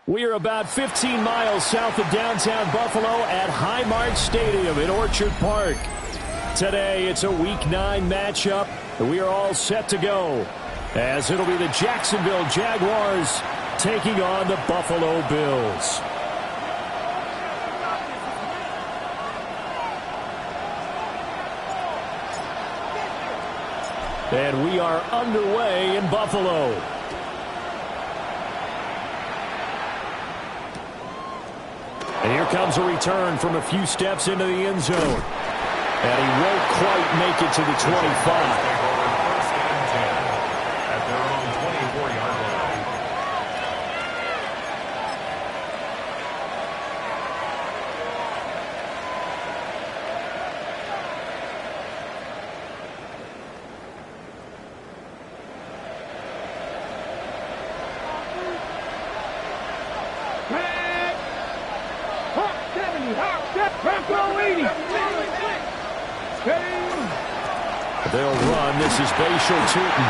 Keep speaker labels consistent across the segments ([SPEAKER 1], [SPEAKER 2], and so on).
[SPEAKER 1] We are about 15 miles south of downtown Buffalo at Highmark Stadium in Orchard Park. Today, it's a Week 9 matchup. We are all set to go, as it'll be the Jacksonville Jaguars taking on the Buffalo Bills. And we are underway in Buffalo. And here comes a return from a few steps into the end zone. And he won't quite make it to the 25.
[SPEAKER 2] At their own 24-yard line.
[SPEAKER 1] They'll run. This is Bashal Tootin.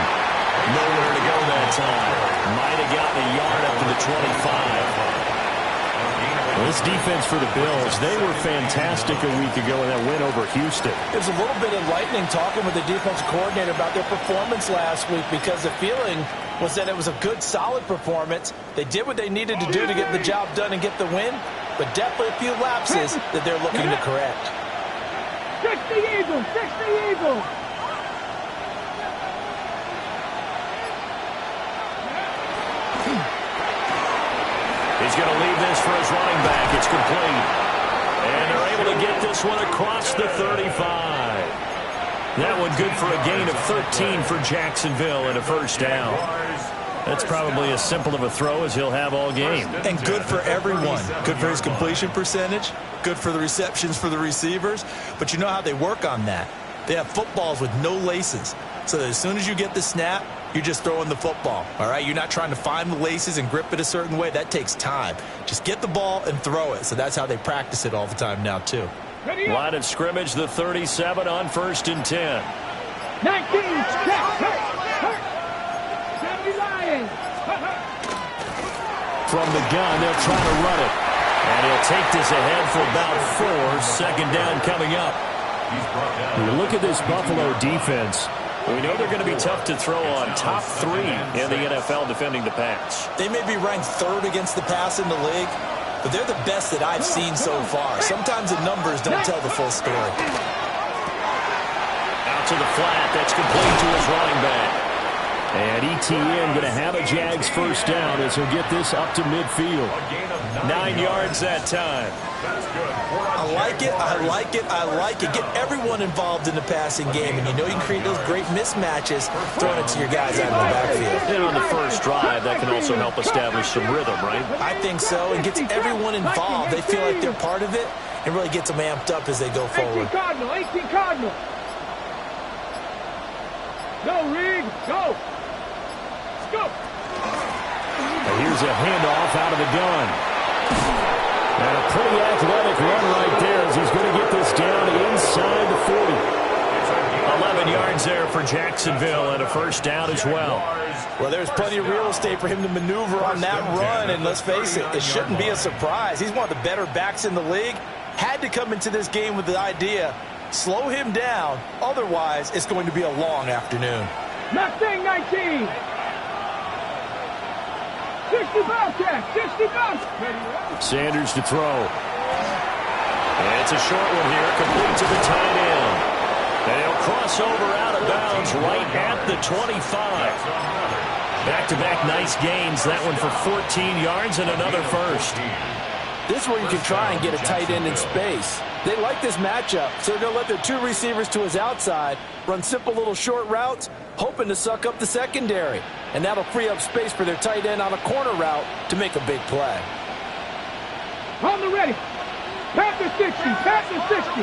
[SPEAKER 1] Nowhere to go that time. Might have gotten a yard up to the 25. Well, this defense for the Bills, they were fantastic a week ago in that win over Houston.
[SPEAKER 3] There's a little bit enlightening talking with the defensive coordinator about their performance last week, because the feeling was that it was a good, solid performance. They did what they needed to do to get the job done and get the win, but definitely a few lapses that they're looking to correct.
[SPEAKER 4] 60 Eagles! 60 Eagles!
[SPEAKER 1] He's going to leave this for his running back. It's complete. And they're able to get this one across the 35. That one good for a gain of 13 for Jacksonville and a first down. That's probably as simple of a throw as he'll have all game.
[SPEAKER 3] And good for everyone. Good for his completion percentage. Good for the receptions for the receivers. But you know how they work on that. They have footballs with no laces. So that as soon as you get the snap, you're just throwing the football. All right? You're not trying to find the laces and grip it a certain way. That takes time. Just get the ball and throw it. So that's how they practice it all the time now, too.
[SPEAKER 1] Line of scrimmage, the 37 on 1st and 10.
[SPEAKER 4] 19,
[SPEAKER 1] From the gun, they'll try to run it. And he'll take this ahead for about 4. Second down coming up. When you look at this Buffalo defense, we know they're going to be tough to throw on. Top 3 in the NFL defending the pass.
[SPEAKER 3] They may be ranked 3rd against the pass in the league, but they're the best that I've seen so far. Sometimes the numbers don't tell the full story.
[SPEAKER 1] Out to the flat. That's complete to his running back. And ETN going to have a Jags first down as he'll get this up to midfield. 9 yards that time.
[SPEAKER 3] I like it, I like it, I like it. Get everyone involved in the passing game, and you know you can create those great mismatches throwing it to your guys out of the backfield.
[SPEAKER 1] And on the first drive, that can also help establish some rhythm, right?
[SPEAKER 3] I think so, and gets everyone involved. They feel like they're part of it, and really gets them amped up as they go forward.
[SPEAKER 4] 18 Cardinal, 18 Cardinal. Go, Rig, go. Go.
[SPEAKER 1] And here's a handoff out of the gun. And a pretty athletic run right there as he's going to get this down inside the 40. 11 yards there for Jacksonville and a first down as well.
[SPEAKER 3] Well, there's plenty of real estate for him to maneuver on that run, and let's face it, it shouldn't be a surprise. He's one of the better backs in the league. Had to come into this game with the idea, slow him down, otherwise it's going to be a long afternoon.
[SPEAKER 4] Mustang 19. 60 Bobcat, 60 Bobcat.
[SPEAKER 1] Sanders to throw. And it's a short one here, complete to the tight end. And he'll cross over out of bounds right at the 25. Back-to-back nice gains. That one for 14 yards and another first.
[SPEAKER 3] This is where you can try and get a tight end in space. They like this matchup, so they're going to let their 2 receivers to his outside run simple little short routes, hoping to suck up the secondary. And that'll free up space for their tight end on a corner route to make a big play.
[SPEAKER 4] On the ready. Panther 60, Panther 60.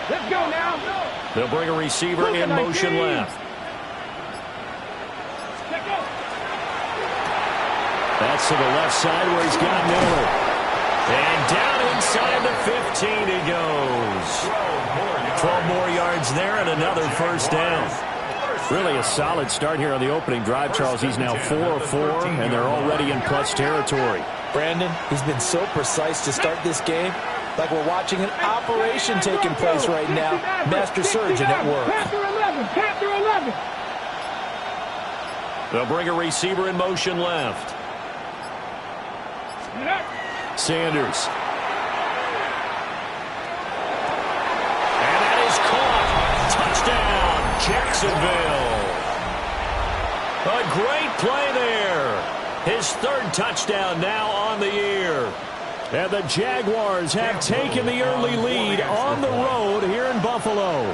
[SPEAKER 4] Let's go now.
[SPEAKER 1] They'll bring a receiver in motion left. That's to the left side where he's got Miller. And down inside the 15 he goes. 12 more yards there and another first down. Really a solid start here on the opening drive, Charles. He's now 4 of 4, and they're already in plus territory.
[SPEAKER 3] Brandon, he's been so precise to start this game. Like we're watching an operation taking place right now. Master surgeon at work.
[SPEAKER 4] Panther 11, Panther 11.
[SPEAKER 1] They'll bring a receiver in motion left. Sanders. And that is caught. Touchdown, Jacksonville. A great play there. His third touchdown now on the year. And the Jaguars have taken the early lead on the road here in Buffalo.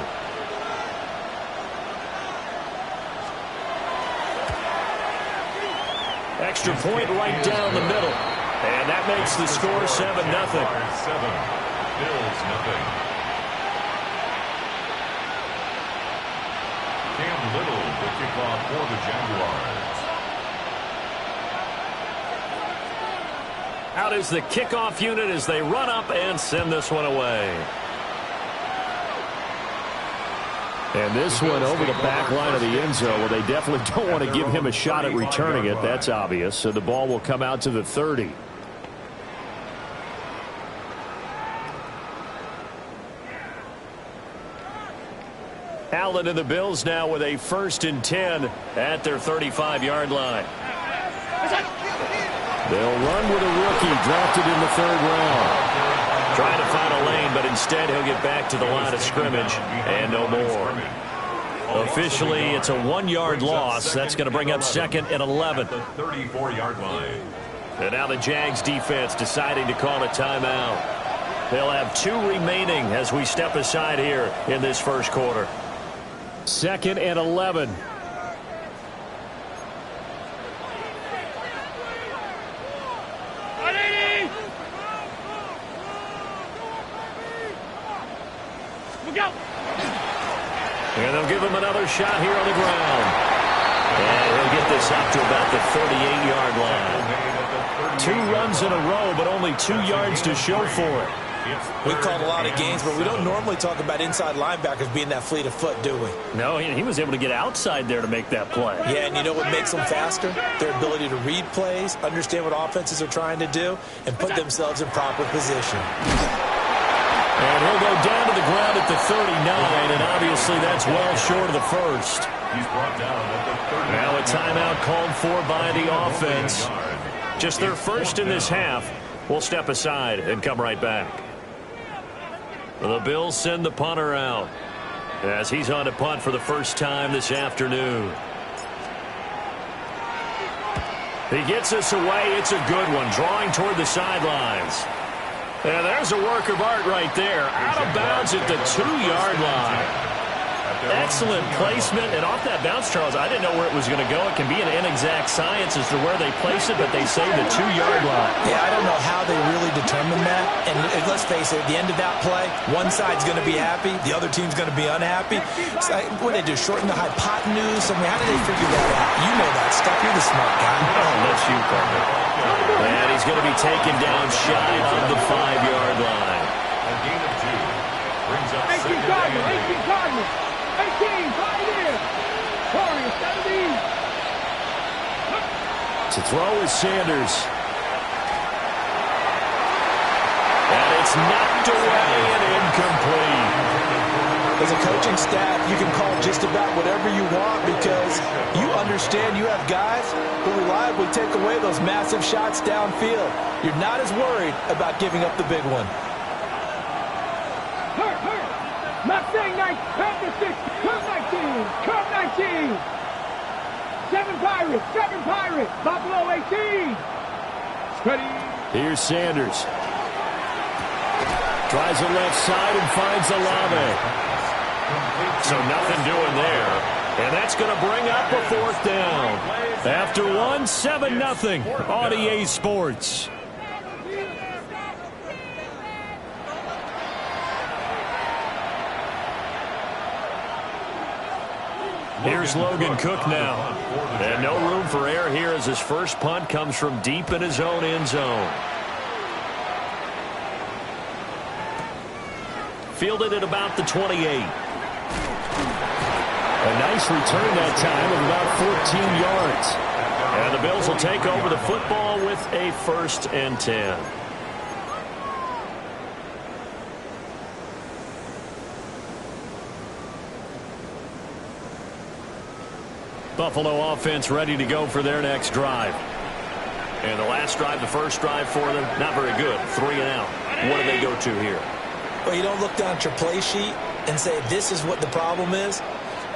[SPEAKER 1] Extra point right down the middle. And that makes the score 7-0.
[SPEAKER 2] 7. Bills nothing. Cam Little the kickoff for the Jaguars.
[SPEAKER 1] Out is the kickoff unit as they run up and send this one away. And this one over the back line of the end zone. Well, they definitely don't want to give him a shot at returning it. That's obvious. So the ball will come out to the 30. Allen and the Bills now with a 1st and 10 at their 35-yard line. They'll run with a rookie drafted in the 3rd round. Trying to find a lane, but instead he'll get back to the line of scrimmage and no more. Officially, it's a 1-yard loss. That's going to bring up 2nd and 11.
[SPEAKER 2] The 34-yard line.
[SPEAKER 1] And now the Jags defense deciding to call a timeout. They'll have 2 remaining as we step aside here in this first quarter. 2nd and 11. And they'll give him another shot here on the ground. And he'll get this up to about the 38-yard line. 2 runs in a row, but only 2 yards to show for it.
[SPEAKER 3] We've called a lot of games, but we don't normally talk about inside linebackers being that fleet of foot, do we?
[SPEAKER 1] No, he was able to get outside there to make that play.
[SPEAKER 3] Yeah, and you know what makes them faster? Their ability to read plays, understand what offenses are trying to do, and put themselves in proper position.
[SPEAKER 1] And he'll go down to the ground at the 39, and obviously that's well short of the first.
[SPEAKER 2] He's brought down at the 39.
[SPEAKER 1] Now a timeout called for by the offense. Just their first in this half. We'll step aside and come right back. The Bills send the punter out as he's on to punt for the first time this afternoon. He gets us away. It's a good one, drawing toward the sidelines. And there's a work of art right there. Out of bounds at the 2-yard line. Excellent placement. And off that bounce, Charles, I didn't know where it was going to go. It can be an inexact science as to where they place it, but they say the 2-yard line.
[SPEAKER 3] Yeah, I don't know how they really determine that. And let's face it, at the end of that play, one side's going to be happy, the other team's going to be unhappy. So, what did they do, shorten the hypotenuse? I mean, how did they figure that out? You know that stuff. You're the smart guy.
[SPEAKER 1] Unless you cover it. And he's going to be taken down shy of the 5-yard line.
[SPEAKER 2] A gain of 2 brings up
[SPEAKER 4] 18 Cardinals, 18 Cardinals, 18, Pioneer, 40, 17.
[SPEAKER 1] To throw is Sanders. And it's knocked away and incomplete.
[SPEAKER 3] As a coaching staff, you can call just about whatever you want because you understand you have guys who reliably take away those massive shots downfield. You're not as worried about giving up the big one.
[SPEAKER 4] Hurt. Mustang 9, Panther 6, Cub 19, Cub 19. 7 Pirates, Buffalo 18. Ready.
[SPEAKER 1] Here's Sanders. Tries the left side and finds Olave. So nothing doing there. And that's going to bring up a 4th down. After 7-0 on EA Sports. Here's Logan Cook now. And no room for error here as his first punt comes from deep in his own end zone. Fielded at about the 28. A nice return that time of about 14 yards. And the Bills will take over the football with a 1st and 10. Buffalo offense ready to go for their next drive. And the last drive, the first drive for them, not very good. 3 and out. What do they go to here?
[SPEAKER 3] Well, you don't look down at your play sheet and say, this is what the problem is.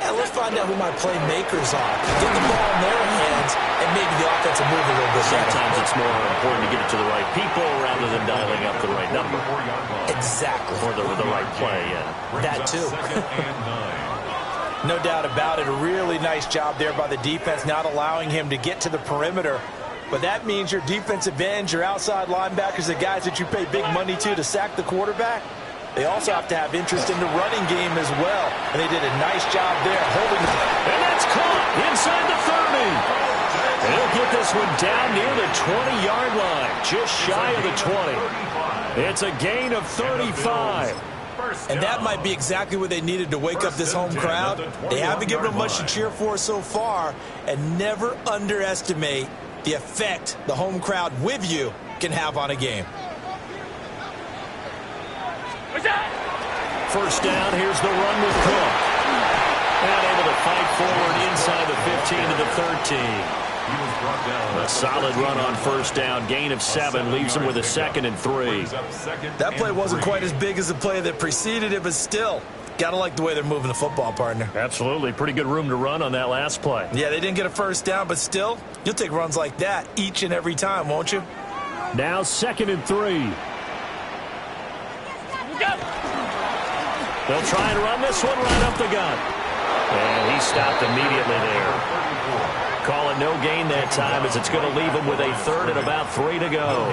[SPEAKER 3] And let's find out who my playmakers are. Get the ball in their hands and maybe the offensive move a little bit better.
[SPEAKER 1] Sometimes it's more important to get it to the right people rather than dialing up the right number.
[SPEAKER 3] Exactly.
[SPEAKER 1] Or the right play, yeah.
[SPEAKER 3] That too. No doubt about it. A really nice job there by the defense, not allowing him to get to the perimeter. But that means your defensive ends, your outside linebackers, the guys that you pay big money to sack the quarterback, they also have to have interest in the running game as well. And they did a nice job there holding it.
[SPEAKER 1] And that's caught inside the 30. And he'll get this one down near the 20-yard line, just shy of the 20. It's a gain of 35.
[SPEAKER 3] And that might be exactly what they needed to wake up this home crowd. They haven't given them much to cheer for so far. And never underestimate the effect the home crowd with you can have on a game.
[SPEAKER 1] First down, here's the run with Cook. And able to fight forward inside the 15 to the 13. A solid run on first down. Gain of 7 leaves him with a 2nd and 3.
[SPEAKER 3] That play wasn't quite as big as the play that preceded it, but still, got to like the way they're moving the football, partner.
[SPEAKER 1] Absolutely. Pretty good room to run on that last play.
[SPEAKER 3] Yeah, they didn't get a first down, but still, you'll take runs like that each and every time, won't you?
[SPEAKER 1] Now 2nd and 3. They'll try and run this one right up the gut. And he stopped immediately there. Call it no gain that time as it's going to leave him with a 3rd and about 3 to go.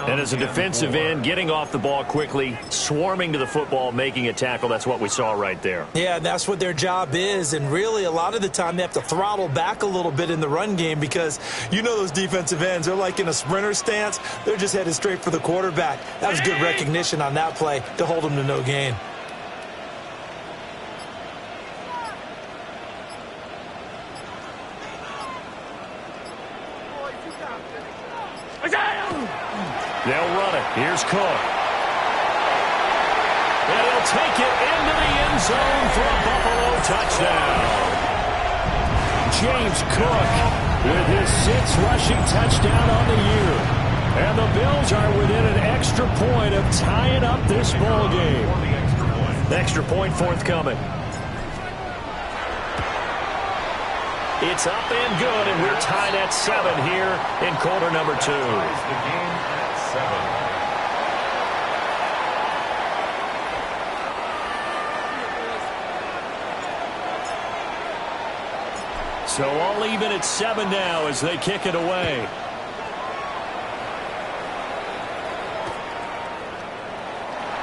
[SPEAKER 1] And as a defensive end, getting off the ball quickly, swarming to the football, making a tackle, that's what we saw right there.
[SPEAKER 3] Yeah, that's what their job is. And really, a lot of the time, they have to throttle back a little bit in the run game because you know those defensive ends, they're like in a sprinter stance. They're just headed straight for the quarterback. That was good recognition on that play to hold them to no gain.
[SPEAKER 1] They'll run it. Here's Cook. And he'll take it into the end zone for a Buffalo touchdown. James Cook with his 6th rushing touchdown on the year. And the Bills are within an extra point of tying up this ball game. Extra point forthcoming. It's up and good, and we're tied at 7 here in quarter number 2. So all even at 7 now as they kick it away.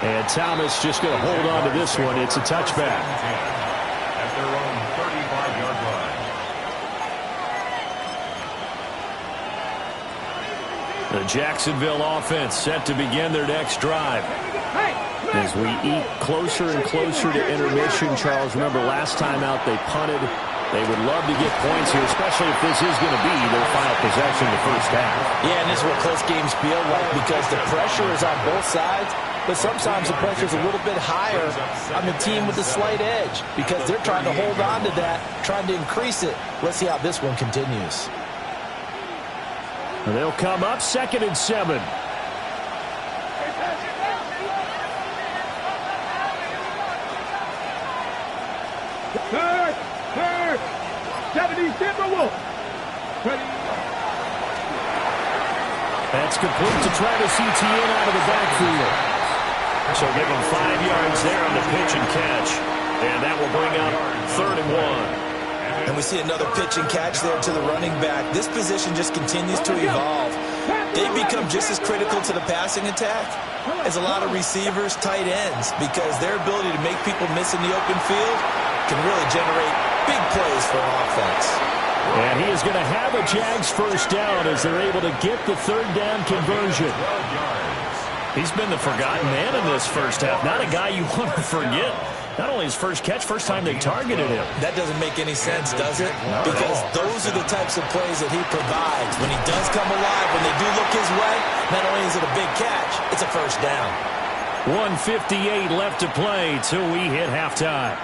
[SPEAKER 1] And Thomas just going to hold on to this one. It's a touchback.
[SPEAKER 2] At their own 35-yard line.
[SPEAKER 1] The Jacksonville offense set to begin their next drive. As we eat closer and closer to intermission, Charles, remember last time out they punted. They would love to get points here, especially if this is going to be their final possession in the first half.
[SPEAKER 3] Yeah, and this is what close games feel like because the pressure is on both sides, but sometimes the pressure is a little bit higher on the team with the slight edge because they're trying to hold on to that, trying to increase it. Let's see how this one continues.
[SPEAKER 1] They'll come up 2nd and 7.
[SPEAKER 4] Third, 70 Timberwolves.
[SPEAKER 1] That's complete to Travis Etienne out of the backfield. So give him 5 yards there on the pitch and catch. And that will bring up 3rd and 1.
[SPEAKER 3] And we see another pitch and catch there to the running back. This position just continues to evolve. they become just as critical to the passing attack as a lot of receivers, tight ends, because their ability to make people miss in the open field can really generate big plays for an offense.
[SPEAKER 1] And he is going to have a JAX first down as they're able to get the third down conversion. He's been the forgotten man in this first half. Not a guy you want to forget. Not only his first catch, first time they targeted him.
[SPEAKER 3] That doesn't make any sense, does it? Because those are the types of plays that he provides. When he does come alive, when they do look his way, not only is it a big catch, it's a first down.
[SPEAKER 1] 1:58 left to play till we hit halftime.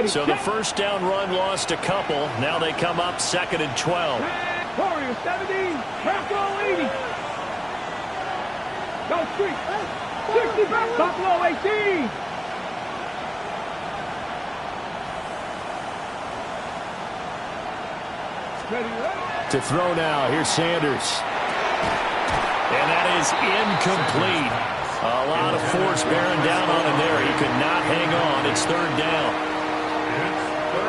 [SPEAKER 1] So the first down run lost a couple. Now they come up 2nd and 12.
[SPEAKER 4] Warriors 70, Buffalo 80. Go street. 60 back, Buffalo 18.
[SPEAKER 1] To throw now, here's Sanders. And that is incomplete. A lot of force bearing down on him there. He could not hang on. It's third down.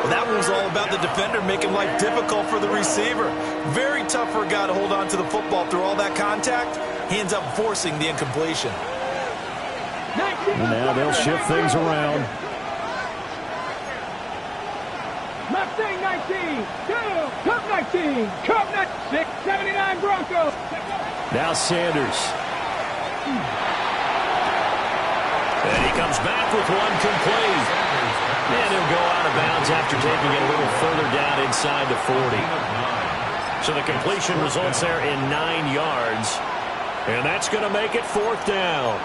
[SPEAKER 3] Well, that one was all about the defender making life difficult for the receiver. Very tough for a guy to hold on to the football through all that contact. He ends up forcing the incompletion.
[SPEAKER 1] Now they'll shift things around.
[SPEAKER 4] Mustang 19, Cup 19, Cup 6, 79 Broncos.
[SPEAKER 1] Now Sanders. And he comes back with one complete. And he'll go out of bounds after taking it a little further down inside the 40. So the completion results there in 9 yards. And that's going to make it 4th down.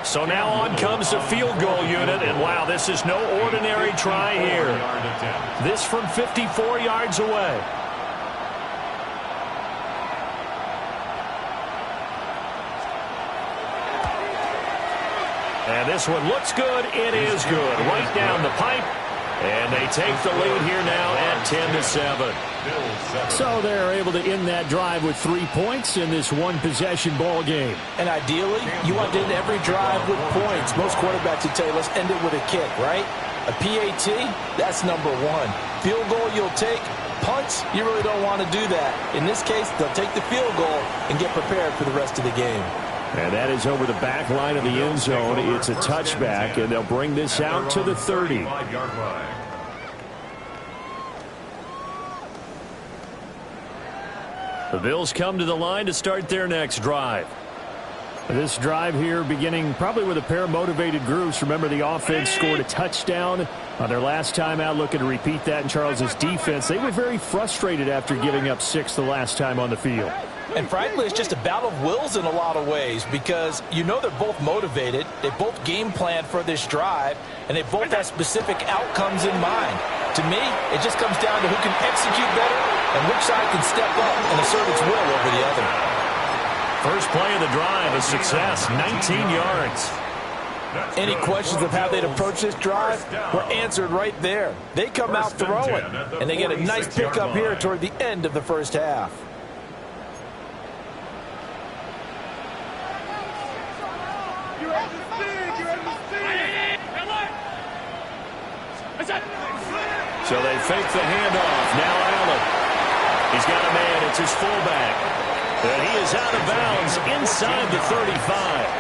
[SPEAKER 1] So now on comes the field goal unit. And wow, this is no ordinary try here. This from 54 yards away. And this one looks good. It is good. Right down the pipe. And they take the lead here now at 10-7. So they're able to end that drive with 3 points in this one-possession ball game.
[SPEAKER 3] And ideally, you want to end every drive with points. Most quarterbacks would tell you, let's end it with a kick, right? A PAT, that's number 1. Field goal you'll take. Punts, you really don't want to do that. In this case, they'll take the field goal and get prepared for the rest of the game.
[SPEAKER 1] And that is over the back line of the end zone. It's a touchback, and they'll bring this out to the 30. The Bills come to the line to start their next drive. This drive here beginning probably with a pair of motivated groups. Remember, the offense scored a touchdown on their last time out, looking to repeat that in Charles's defense. They were very frustrated after giving up 6 the last time on the field.
[SPEAKER 3] And frankly, it's just a battle of wills in a lot of ways because you know they're both motivated. They both game planned for this drive, and they both have specific outcomes in mind. To me, it just comes down to who can execute better and which side can step up and assert its will over the other.
[SPEAKER 1] First play of the drive, a success, 19 yards.
[SPEAKER 3] Any questions of how they'd approach this drive were answered right there. They come out throwing, and they get a nice pickup here toward the end of the first half.
[SPEAKER 1] So they fake the handoff. Now Allen. He's got a man. It's his fullback. And he is out of bounds inside the 35.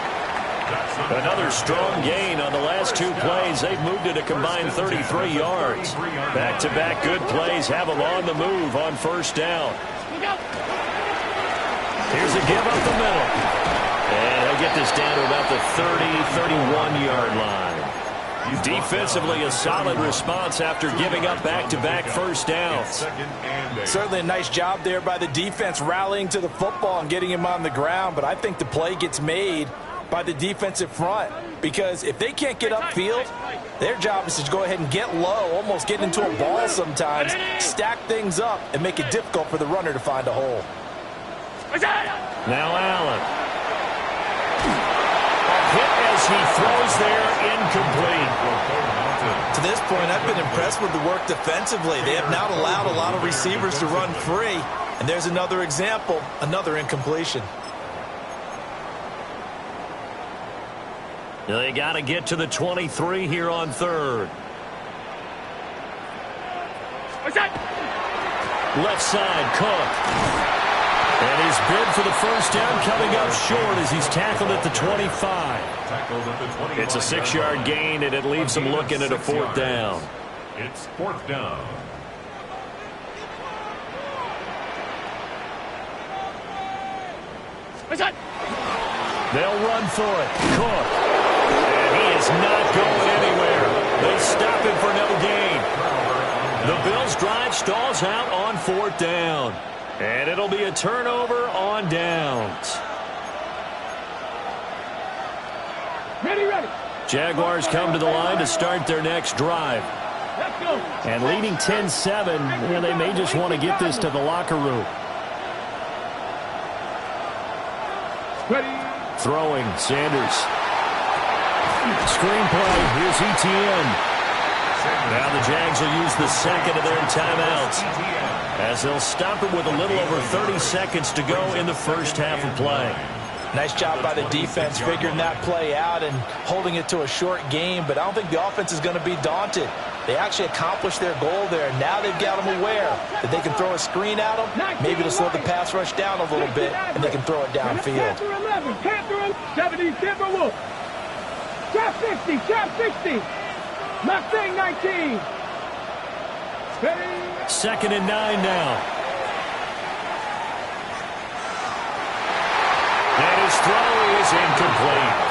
[SPEAKER 1] Another strong gain on the last 2 plays. They've moved it a combined 33 yards. Back-to-back good plays have them on the move on first down. Here's a give up the middle. And they'll get this down to about the 30-31-yard line. Defensively, a solid response after giving up back-to-back first downs.
[SPEAKER 3] Certainly a nice job there by the defense rallying to the football and getting him on the ground, but I think the play gets made by the defensive front because if they can't get upfield, their job is to go ahead and get low, almost get into a ball sometimes, stack things up, and make it difficult for the runner to find a hole.
[SPEAKER 1] Now Allen. Hit as he throws there, incomplete.
[SPEAKER 3] To this point, I've been impressed with the work defensively. They have not allowed a lot of receivers to run free. And there's another example, another incompletion.
[SPEAKER 1] They got to get to the 23 here on third. Left side, Cook. And his bid for the first down coming up short as he's tackled at the 25. It's a 6-yard gain, and it leaves him looking at a fourth down.
[SPEAKER 2] It's fourth down.
[SPEAKER 1] They'll run for it. Cook. And he is not going anywhere. They stop him for no gain. The Bills' drive stalls out on fourth down. And it'll be a turnover on downs.
[SPEAKER 4] Ready.
[SPEAKER 1] Jaguars come to the line to start their next drive.
[SPEAKER 4] Let's go.
[SPEAKER 1] And leading 10-7, they may just want to get this to the locker room.
[SPEAKER 4] Ready.
[SPEAKER 1] Throwing, Sanders. Screenplay, here's ETN. Now the Jags will use the second of their timeouts, as they'll stop it with a little over 30 seconds to go in the first half of play.
[SPEAKER 3] Nice job by the defense figuring that play out and holding it to a short game, but I don't think the offense is going to be daunted. They actually accomplished their goal there. Now they've got them aware that they can throw a screen at them. Maybe to slow the pass rush down a little bit, and they can throw it downfield.
[SPEAKER 4] Panther 11, Panther 70, Timberwolf. Trap 60, trap 60. Mustang 19. Ready.
[SPEAKER 1] Second and 9 now. And his throw is incomplete.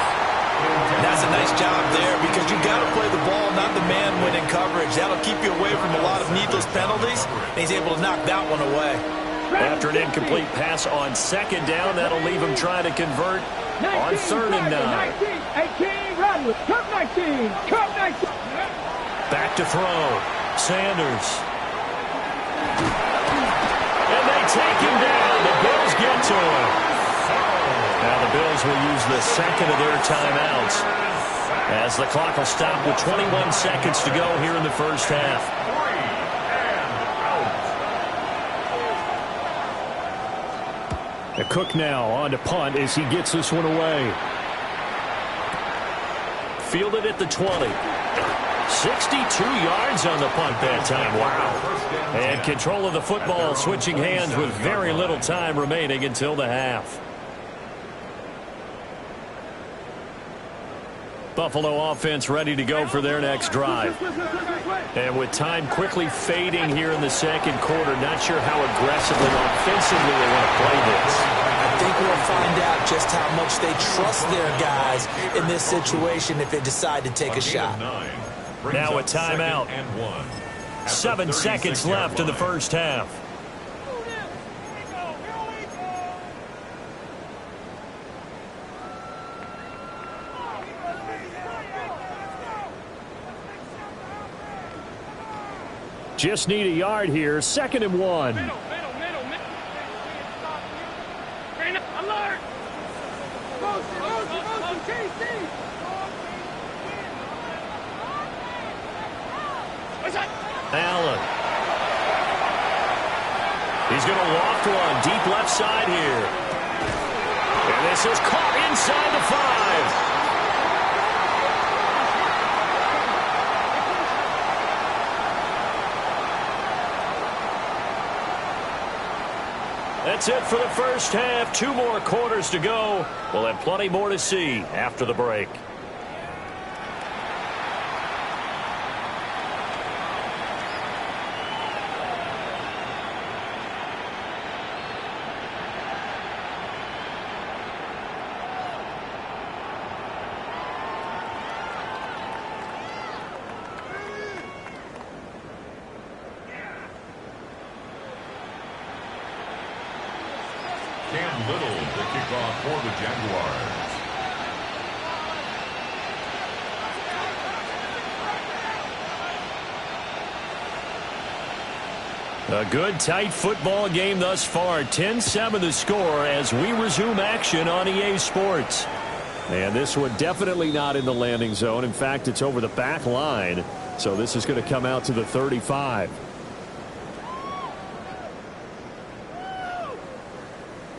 [SPEAKER 3] That's a nice job there because you got to play the ball, not the man when in coverage. That'll keep you away from a lot of needless penalties, and he's able to knock that one away.
[SPEAKER 1] After an incomplete pass on second down, that'll leave him trying to convert on third and 9.
[SPEAKER 4] 18, Rodwood, Cup 19, Cup 19.
[SPEAKER 1] Back to throw. Sanders. And they take him down. The Bills get to him. Now the Bills will use the second of their timeouts, as the clock will stop with 21 seconds to go here in the first half. The Cook now on to punt as he gets this one away. Fielded at the 20. 62 yards on the punt that time. Wow. And control of the football switching hands with very little time remaining until the half. Buffalo offense ready to go for their next drive. And with time quickly fading here in the second quarter, not sure how aggressively offensively they want to play this.
[SPEAKER 3] I think we'll find out just how much they trust their guys in this situation if they decide to take a shot.
[SPEAKER 1] Now a timeout. 7 seconds left in the first half. Just need a yard here. 2nd and 1.
[SPEAKER 4] Middle. Alert. Motion, KC.
[SPEAKER 1] Allen. He's going to loft one deep left side here. And this is caught inside the 5. That's it for the first half. 2 more quarters to go. We'll have plenty more to see after the break.
[SPEAKER 2] Little, the kickoff for the Jaguars.
[SPEAKER 1] A good, tight football game thus far. 10-7 the score as we resume action on EA Sports. And this one definitely not in the landing zone. In fact, it's over the back line. So this is going to come out to the 35.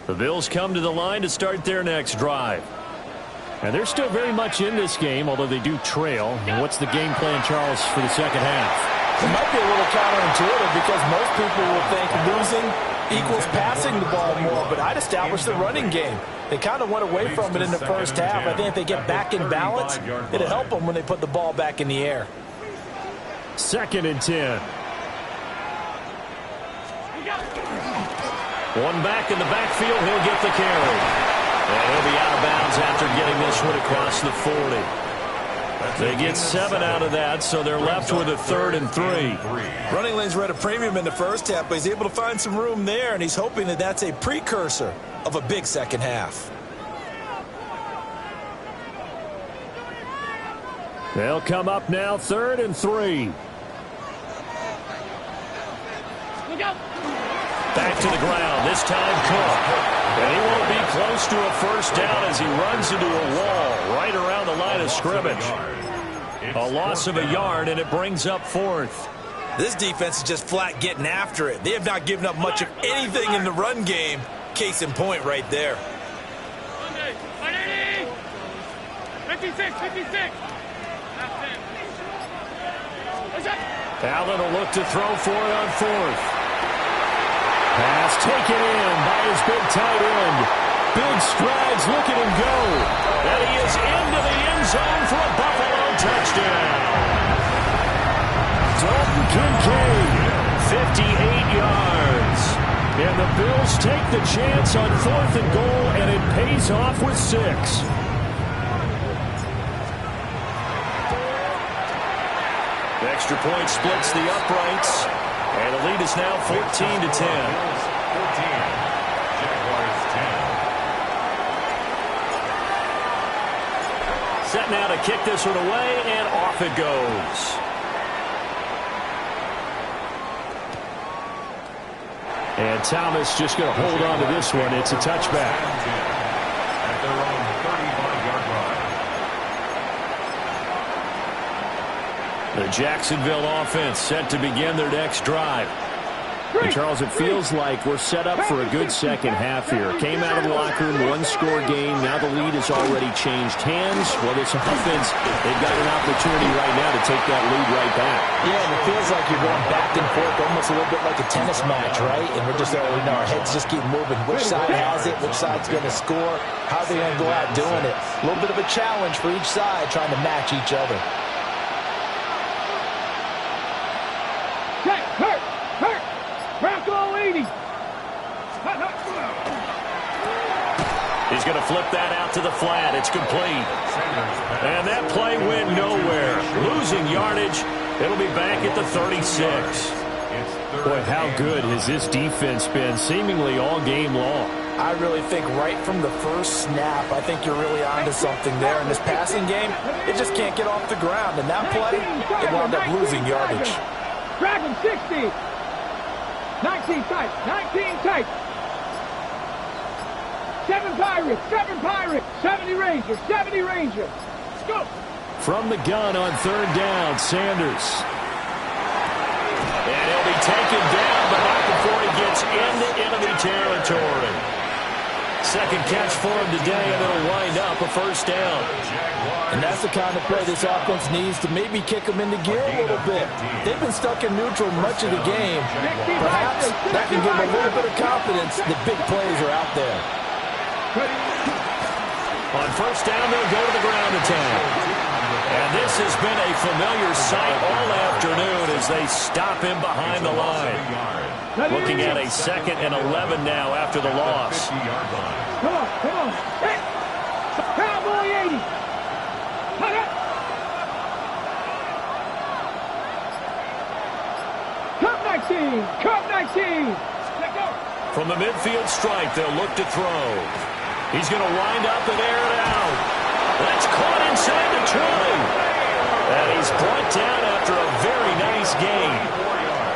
[SPEAKER 1] The Bills come to the line to start their next drive. And they're still very much in this game, although they do trail. What's the game plan, Charles, for the second half?
[SPEAKER 3] It might be a little counterintuitive because most people will think losing equals passing the ball more, but I'd establish the running game. They kind of went away from it in the first half. I think if they get back in balance, it'll help them when they put the ball back in the air.
[SPEAKER 1] 2nd and 10. One back in the backfield. He'll get the carry. And he'll be out of bounds after getting this one across the 40. They get 7 out of that, so they're left with a 3rd and 3.
[SPEAKER 3] Running lanes were at a premium in the first half, but he's able to find some room there, and he's hoping that that's a precursor of a big second half.
[SPEAKER 1] They'll come up now, 3rd and 3. Back to the ground, this time Cook. And he won't be close to a first down as he runs into a wall right around the line of scrimmage. A loss of a yard, and it brings up 4th.
[SPEAKER 3] This defense is just flat getting after it. They have not given up much of anything in the run game. Case in point right there.
[SPEAKER 4] 56.
[SPEAKER 1] Allen will look to throw for it on 4th. Pass taken in by his big tight end. Big strides, look at him go. And he is into the end zone for a Buffalo touchdown. Dalton Kincaid, 58 yards. And the Bills take the chance on 4th and goal, and it pays off with 6. The extra point splits the uprights. And the lead is now 14 to 10. Set now to kick this one away, and off it goes. And Thomas just going to hold on to this one. It's a touchback.
[SPEAKER 2] At their own 35-yard line.
[SPEAKER 1] The Jacksonville offense set to begin their next drive. And Charles, it feels like we're set up for a good second half here. Came out of the locker room, one-score game. Now the lead has already changed hands. Well, this offense, they've got an opportunity right now to take that lead right back.
[SPEAKER 3] Yeah, and it feels like you're going back and forth, almost a little bit like a tennis match, right? And we're just, our heads just keep moving. Which side has it? Which side's going to score? How are they going to go out doing it? A little bit of a challenge for each side, trying to match each other.
[SPEAKER 4] Hurt. Bronco 80.
[SPEAKER 1] He's going to flip that out to the flat. It's complete. And that play went nowhere. Losing yardage. It'll be back at the 36. Boy, how good has this defense been seemingly all game long?
[SPEAKER 3] I really think right from the first snap, I think you're really onto something there. In this passing game, it just can't get off the ground. And that play, it wound up losing yardage.
[SPEAKER 4] Drag him 60. 19 tight. 7 Pirates. 70 Rangers. Let's go.
[SPEAKER 1] From the gun on 3rd down, Sanders. And he'll be taken down, but not before he gets into enemy territory. Second catch for him today, and it'll wind up a first down.
[SPEAKER 3] And that's the kind of play this offense needs to maybe kick them into gear a little bit. They've been stuck in neutral much of the game. Perhaps that can give them a little bit of confidence that big plays are out there.
[SPEAKER 1] On first down, they'll go to the ground attack. And this has been a familiar sight all afternoon as they stop him behind the line. Looking at a 2nd and 11 now after the loss.
[SPEAKER 4] Come on. Hey. Cowboy 80. Cup 19. Let go.
[SPEAKER 1] From the midfield stripe, they'll look to throw. He's going to wind up and air it out. That's caught inside the 20. And he's brought down after a very nice gain.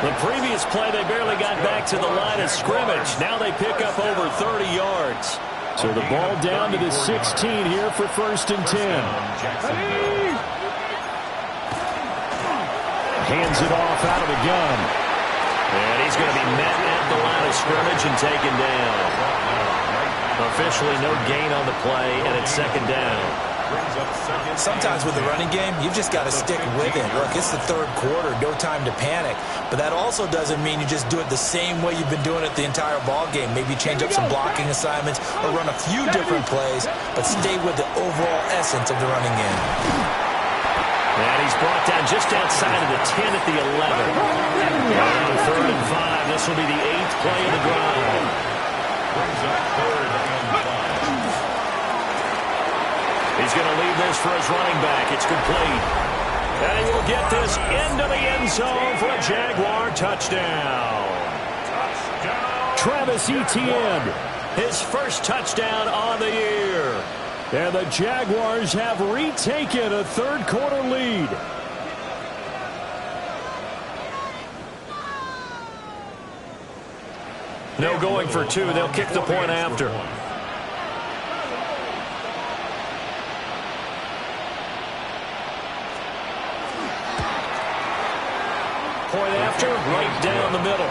[SPEAKER 1] The previous play, they barely got back to the line of scrimmage. Now they pick up over 30 yards. So the ball down to the 16 here for 1st and 10. Hands it off out of the gun. And he's going to be met at the line of scrimmage and taken down. Officially no gain on the play, and it's 2nd down.
[SPEAKER 3] Sometimes with the running game, you've just got to stick with it. Look, it's the third quarter, no time to panic. But that also doesn't mean you just do it the same way you've been doing it the entire ball game. Maybe change up some blocking assignments or run a few different plays, but stay with the overall essence of the running game.
[SPEAKER 1] And he's brought down just outside of the 10 at the 11. Now 3rd and 5. This will be the 8th play of the drive.
[SPEAKER 2] Brings up 3rd and 5.
[SPEAKER 1] He's going to leave this for his running back. It's complete. And he will get this into the end zone for a Jaguar touchdown. Travis Etienne, his first touchdown on the year. And the Jaguars have retaken a third quarter lead. No going for two. They'll kick the point after. Point after, right down the middle.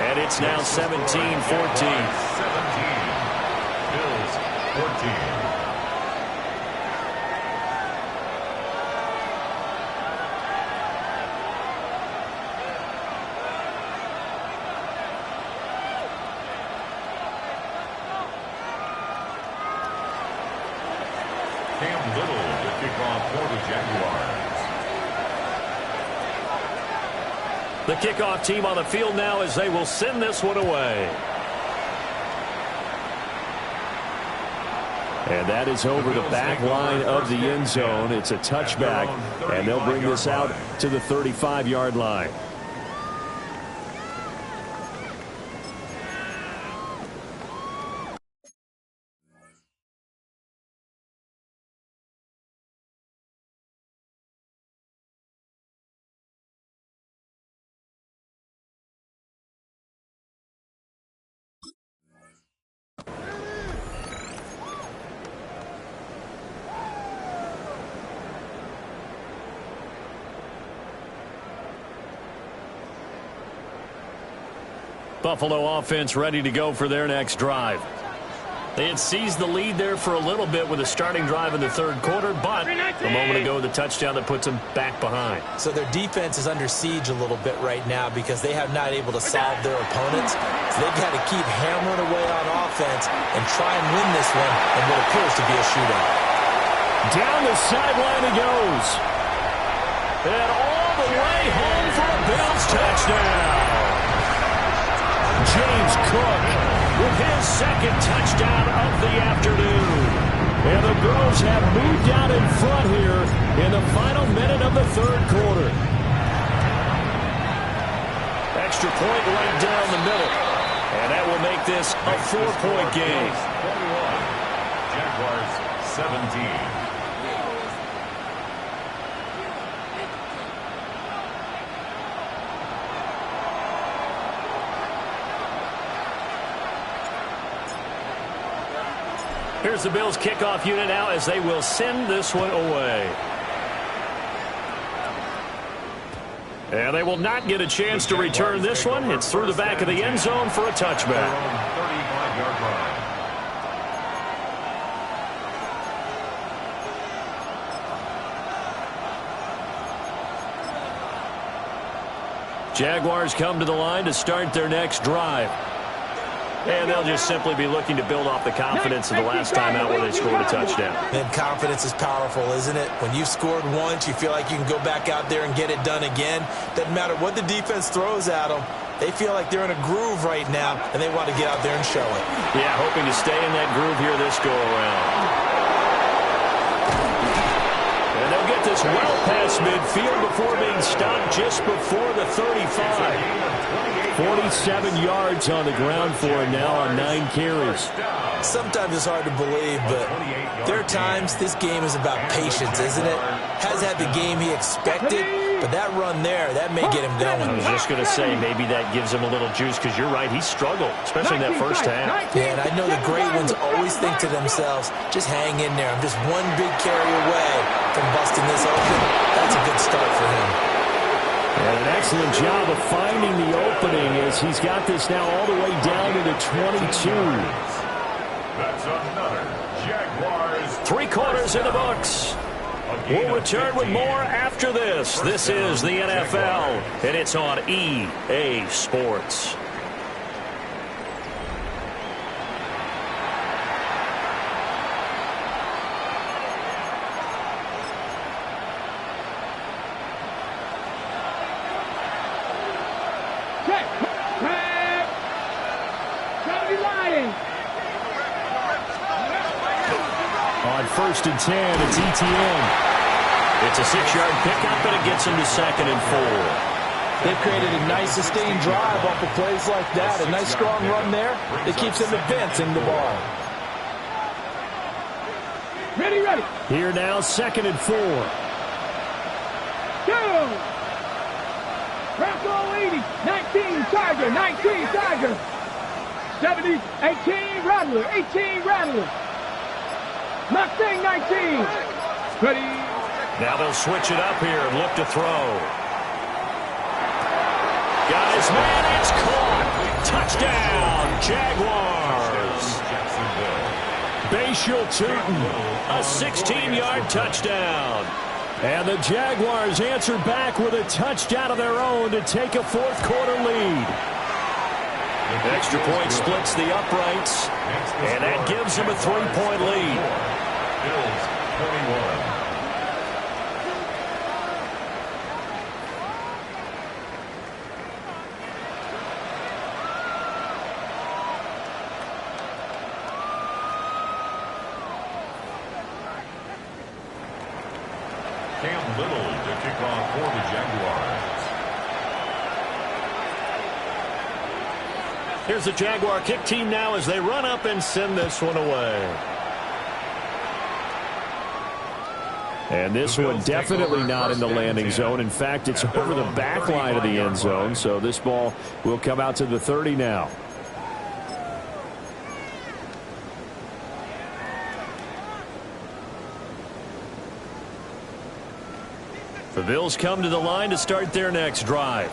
[SPEAKER 1] And it's now 17-14.
[SPEAKER 2] 17. Bills 14. Cam Little to kick off for the Jaguars.
[SPEAKER 1] The kickoff team on the field now as they will send this one away. And that is over the back line of the end zone. It's a touchback, and they'll bring this out to the 35-yard line. Buffalo offense ready to go for their next drive. They had seized the lead there for a little bit with a starting drive in the third quarter, but a moment ago the touchdown that puts them back behind.
[SPEAKER 3] So their defense is under siege a little bit right now because they have not able to solve their opponents. So they've got to keep hammering away on offense and try and win this one in what appears to be a shootout.
[SPEAKER 1] Down the sideline he goes. And all the way home for a Bills touchdown. James Cook with his second touchdown of the afternoon. And the Bills have moved out in front here in the final minute of the third quarter. Extra point right down the middle. And that will make this a 4-point game.
[SPEAKER 2] 21. Jaguars 17.
[SPEAKER 1] Here's the Bills kickoff unit now as they will send this one away. And they will not get a chance to return this one. It's through the back of the end zone for a touchback.
[SPEAKER 2] 35-yard line.
[SPEAKER 1] Jaguars come to the line to start their next drive. And they'll just simply be looking to build off the confidence of the last time out where they scored a touchdown.
[SPEAKER 3] And confidence is powerful, isn't it? When you've scored once, you feel like you can go back out there and get it done again. Doesn't matter what the defense throws at them. They feel like they're in a groove right now, and they want to get out there and show it.
[SPEAKER 1] Yeah, hoping to stay in that groove here this go-around. And they'll get this well past midfield before being stopped just before the 35. 47 yards on the ground for him now on 9 carries.
[SPEAKER 3] Sometimes it's hard to believe, but there are times this game is about patience, isn't it? Has had the game he expected, but that run there, that may get him going.
[SPEAKER 1] I was just going to say, maybe that gives him a little juice, because you're right, he struggled, especially in that first half.
[SPEAKER 3] Yeah, and I know the great ones always think to themselves, just hang in there. I'm just one big carry away from busting this open. That's a good start for him.
[SPEAKER 1] And an excellent job of finding the opening as he's got this now all the way down to the 22.
[SPEAKER 2] That's another Jaguars.
[SPEAKER 1] 3 quarters in the books. We'll return with more after this. This is the NFL, and it's on EA Sports. On 1st and 10, it's ETN. It's a 6-yard pickup, and it gets him to 2nd and 4.
[SPEAKER 5] They've created a nice sustained drive off of plays like that. A nice strong run there. It keeps them advancing the ball.
[SPEAKER 4] Ready, ready.
[SPEAKER 1] Here now, 2nd and 4.
[SPEAKER 4] Go! Bronco 80, 19 Charger, 19 Charger. 70, 18 Rattler, 18 Rattler. Mustang 19. Ready.
[SPEAKER 1] Now they'll switch it up here and look to throw. Got his man, it's caught. Touchdown, Jaguars. Bashal Tootin, a 16-yard touchdown. And the Jaguars answer back with a touchdown of their own to take a 4th quarter lead. Extra point splits the uprights, and that gives them a 3-point lead.
[SPEAKER 2] Bills 21. Cam Little to kick off for the Jaguars.
[SPEAKER 1] Here's the Jaguar kick team now as they run up and send this one away. And this one definitely not in the landing zone. In fact, it's over the back line of the end zone, so this ball will come out to the 30 now. The Bills come to the line to start their next drive.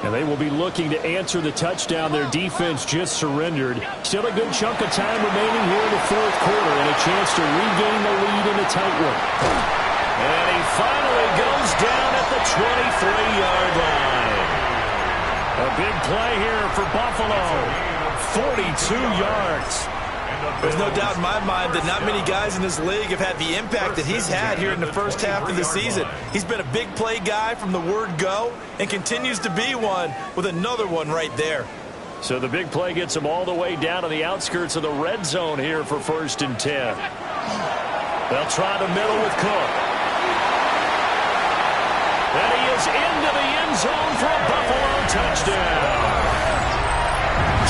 [SPEAKER 1] And they will be looking to answer the touchdown their defense just surrendered. Still a good chunk of time remaining here in the 4th quarter and a chance to regain the lead in a tight one. And he finally goes down at the 23-yard line. A big play here for Buffalo. 42 yards.
[SPEAKER 3] There's no doubt in my mind that not many guys in this league have had the impact that he's had here in the first half of the season. He's been a big play guy from the word go and continues to be one with another one right there.
[SPEAKER 1] So the big play gets him all the way down to the outskirts of the red zone here for 1st and 10. They'll try the middle with Cook. And he is into the end zone for a Buffalo touchdown.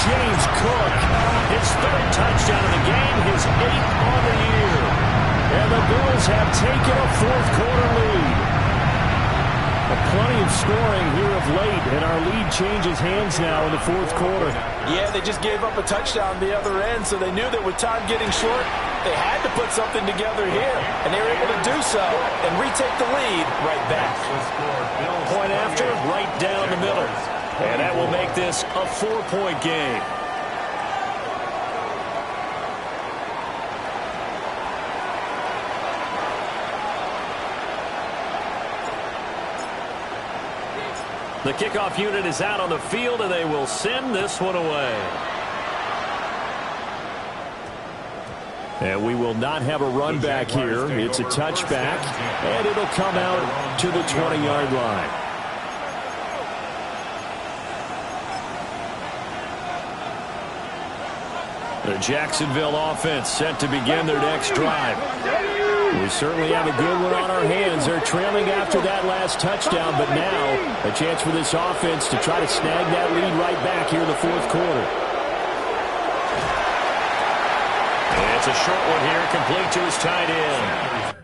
[SPEAKER 1] James Cook, his 3rd touchdown of the game, his 8th on the year. And the Bills have taken a 4th quarter lead. Plenty of scoring here of late, and our lead changes hands now in the 4th quarter.
[SPEAKER 5] Yeah, they just gave up a touchdown the other end, so they knew that with time getting short, they had to put something together here, and they were able to do so and retake the lead right back.
[SPEAKER 1] Point after, right down the middle. And that will make this a 4-point game. The kickoff unit is out on the field, and they will send this one away. And we will not have a run back here. It's a touchback, and it'll come out to the 20-yard line. The Jacksonville offense set to begin their next drive. We certainly have a good one on our hands. They're trailing after that last touchdown, but now a chance for this offense to try to snag that lead right back here in the 4th quarter. And it's a short one here, complete to his tight end.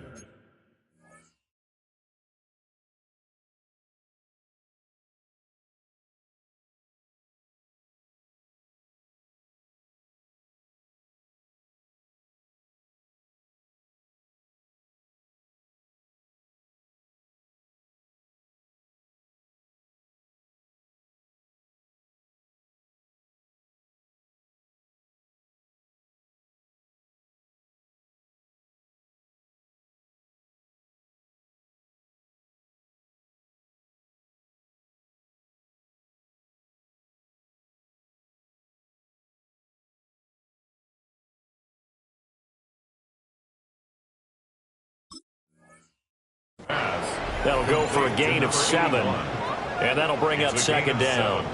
[SPEAKER 1] That'll go for a gain of 7. And that'll bring up second down.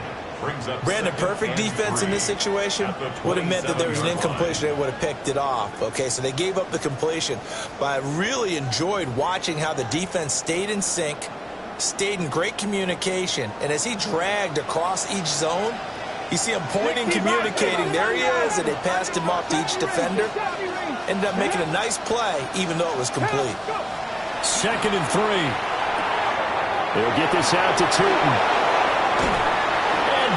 [SPEAKER 3] Brandon, perfect defense in this situation would have meant that there was an incompletion. They would have picked it off. Okay, so they gave up the completion. But I really enjoyed watching how the defense stayed in sync, stayed in great communication. And as he dragged across each zone, you see him pointing, communicating. There he is, and they passed him off to each defender. Ended up making a nice play, even though it was complete.
[SPEAKER 1] 2nd and 3. They'll get this out to Tootin.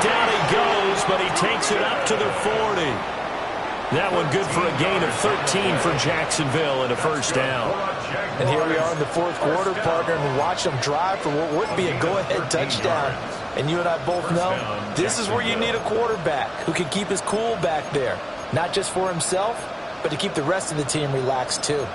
[SPEAKER 1] Down he goes, but he takes it up to the 40. That one good for a gain of 13 for Jacksonville and a first down.
[SPEAKER 5] And here we are in the 4th quarter, partner, and watch them drive for what would be a go-ahead touchdown. And you and I both know this is where you need a quarterback who can keep his cool back there, not just for himself, but to keep the rest of the team relaxed too.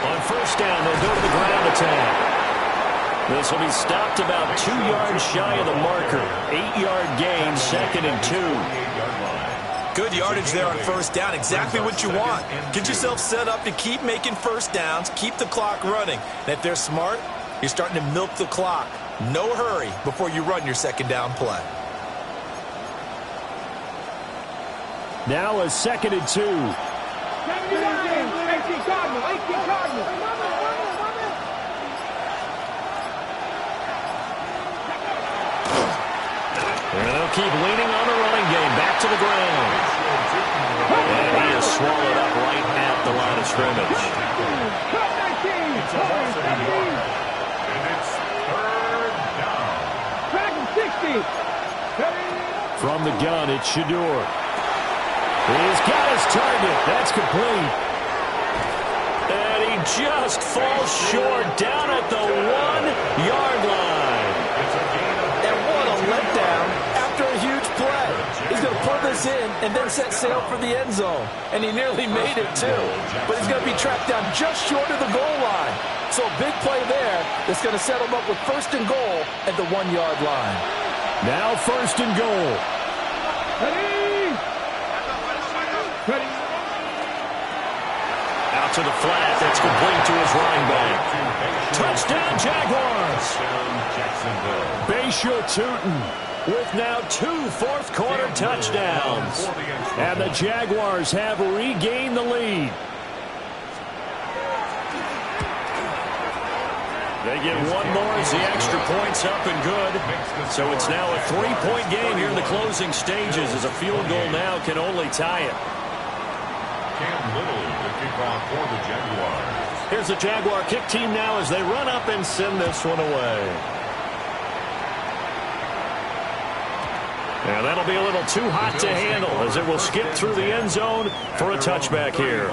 [SPEAKER 1] On first down, they'll go to the ground attack. This will be stopped about 2 yards shy of the marker. 8-yard gain, 2nd and 2.
[SPEAKER 3] Good yardage there on first down. Exactly what you want. Get yourself set up to keep making first downs, keep the clock running. And if they're smart, you're starting to milk the clock. No hurry before you run your second down play.
[SPEAKER 1] Now a 2nd and 2.
[SPEAKER 4] 18 Cardinal, 18 Cardinal.
[SPEAKER 1] And they'll keep leaning on the running game. Back to the ground. And he is swallowed up right at the line of scrimmage.
[SPEAKER 2] And it's 3rd down.
[SPEAKER 4] Track 60.
[SPEAKER 1] From the gun, it's Shador. He's got his target. That's complete. And he just falls short down at the 1-yard line.
[SPEAKER 5] And what a letdown after a huge play. He's going to pull this in and then set sail for the end zone. And he nearly made it, too. But he's going to be tracked down just short of the goal line. So a big play there that's going to set him up with 1st and goal at the 1-yard line.
[SPEAKER 1] Now 1st and goal. Out to the flat. That's complete to his running back. Touchdown, Jaguars. Bayshaw Tootin with now 2 fourth-quarter touchdowns. And the Jaguars have regained the lead. They get one more as the extra point's up and good. So it's now a 3-point game here in the closing stages as a field goal now can only tie it.
[SPEAKER 2] Cam Little, the kickoff for the Jaguars.
[SPEAKER 1] Here's the Jaguar kick team now as they run up and send this one away. And that'll be a little too hot to handle as it will skip through the end zone for a touchback here.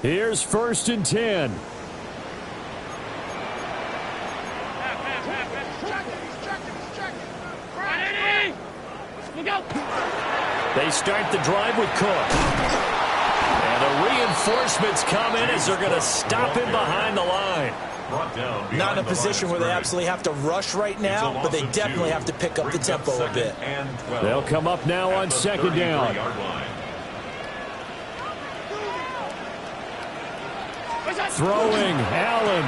[SPEAKER 1] Here's 1st and 10. They start the drive with Cook. And the reinforcements come in as they're going to stop him behind the line.
[SPEAKER 3] Not in a position where they absolutely have to rush right now, but they definitely have to pick up the tempo a bit.
[SPEAKER 1] They'll come up now on 2nd down. Throwing, Allen.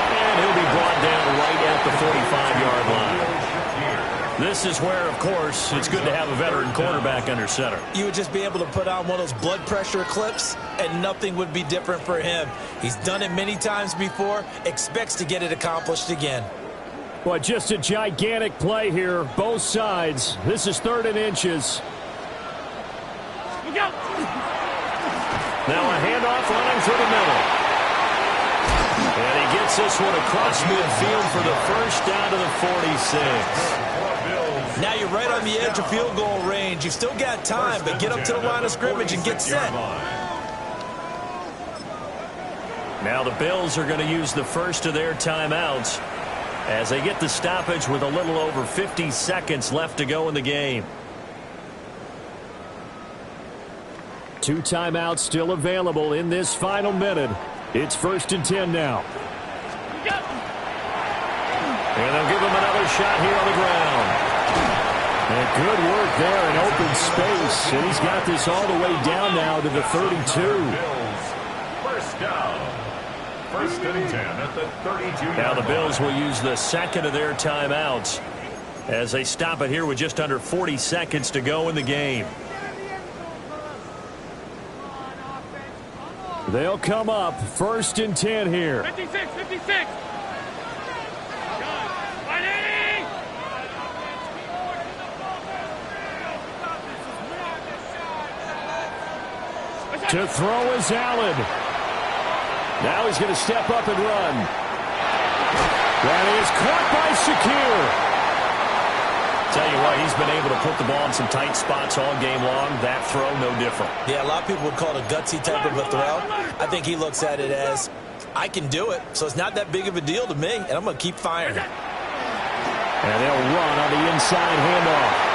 [SPEAKER 1] And he'll be brought down right at the 45-yard line. This is where, of course, it's good to have a veteran quarterback under center.
[SPEAKER 3] You would just be able to put on one of those blood pressure clips, and nothing would be different for him. He's done it many times before, expects to get it accomplished again.
[SPEAKER 1] Well, just a gigantic play here, both sides. This is 3rd and inches. Now a handoff running through the middle. And he gets this one across midfield for the first down to the 46.
[SPEAKER 3] Now you're right on the edge of field goal range. You've still got time, but get up to the line of scrimmage and get set.
[SPEAKER 1] Now the Bills are going to use the first of their timeouts as they get the stoppage with a little over 50 seconds left to go in the game. 2 timeouts still available in this final minute. It's 1st and 10 now. And they'll give him another shot here on the ground. And good work there in open space. And he's got this all the way down now to the 32.
[SPEAKER 2] First down. 1st and 10 at the 32.
[SPEAKER 1] Now the Bills will use the second of their timeouts as they stop it here with just under 40 seconds to go in the game. They'll come up 1st and 10 here.
[SPEAKER 4] 56, 56.
[SPEAKER 1] To throw is Allen. Now he's going to step up and run. That is caught by Shakir. Tell you what, he's been able to put the ball in some tight spots all game long. That throw, no different.
[SPEAKER 5] Yeah, a lot of people would call it a gutsy type of a throw. I think he looks at it as, I can do it, so it's not that big of a deal to me, and I'm going to keep firing.
[SPEAKER 1] And they'll run on the inside handoff.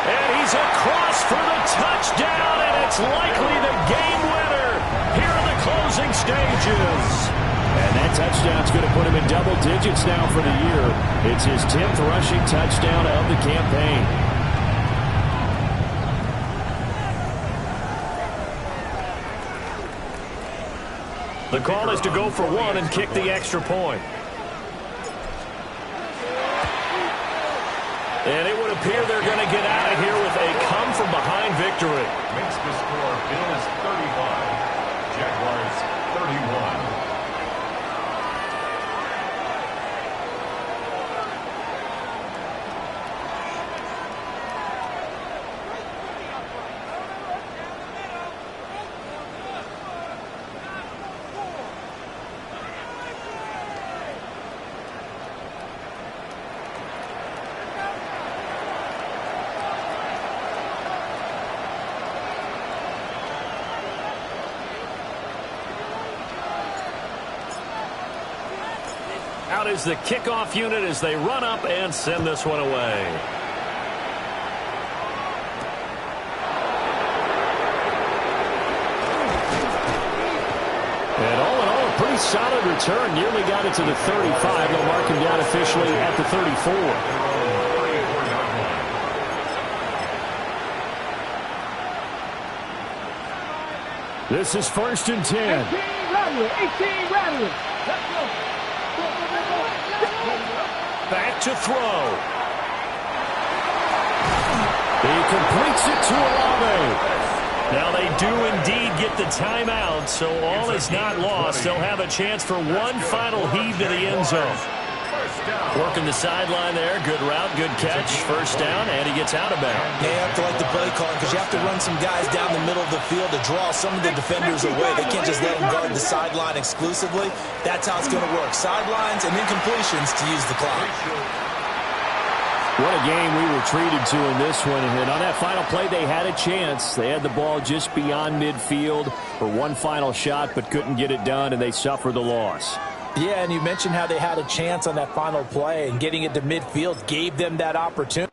[SPEAKER 1] And he's across for the touchdown, and it's likely the game winner here in the closing stages. And that touchdown's going to put him in double digits now for the year. It's his 10th rushing touchdown of the campaign. The call is to go for 1 and kick the extra point. And it would appear they're going to get out of here with a come-from-behind victory.
[SPEAKER 2] Makes the score Bills 35, Jaguars 31.
[SPEAKER 1] Out is the kickoff unit as they run up and send this one away. And all in all, a pretty solid return. Nearly got it to the 35. They'll mark him down officially at the 34. This is 1st and 10.
[SPEAKER 4] 18 Rattler. Let's go.
[SPEAKER 1] Back to throw. He completes it to Olave. Now they do indeed get the timeout, so all is not lost. They'll have a chance for one final heave to the end zone. Working the sideline there. Good route, good catch. 1st down, and he gets out of bounds.
[SPEAKER 5] Yeah, you have to like the play calling because you have to run some guys down the middle of the field to draw some of the defenders away. They can't just let them guard the sideline exclusively. That's how it's going to work. Sidelines and then completions to use the clock.
[SPEAKER 1] What a game we were treated to in this one. And on that final play, they had a chance. They had the ball just beyond midfield for one final shot, but couldn't get it done, and they suffered the loss.
[SPEAKER 5] Yeah, and you mentioned how they had a chance on that final play, and getting it to midfield gave them that opportunity.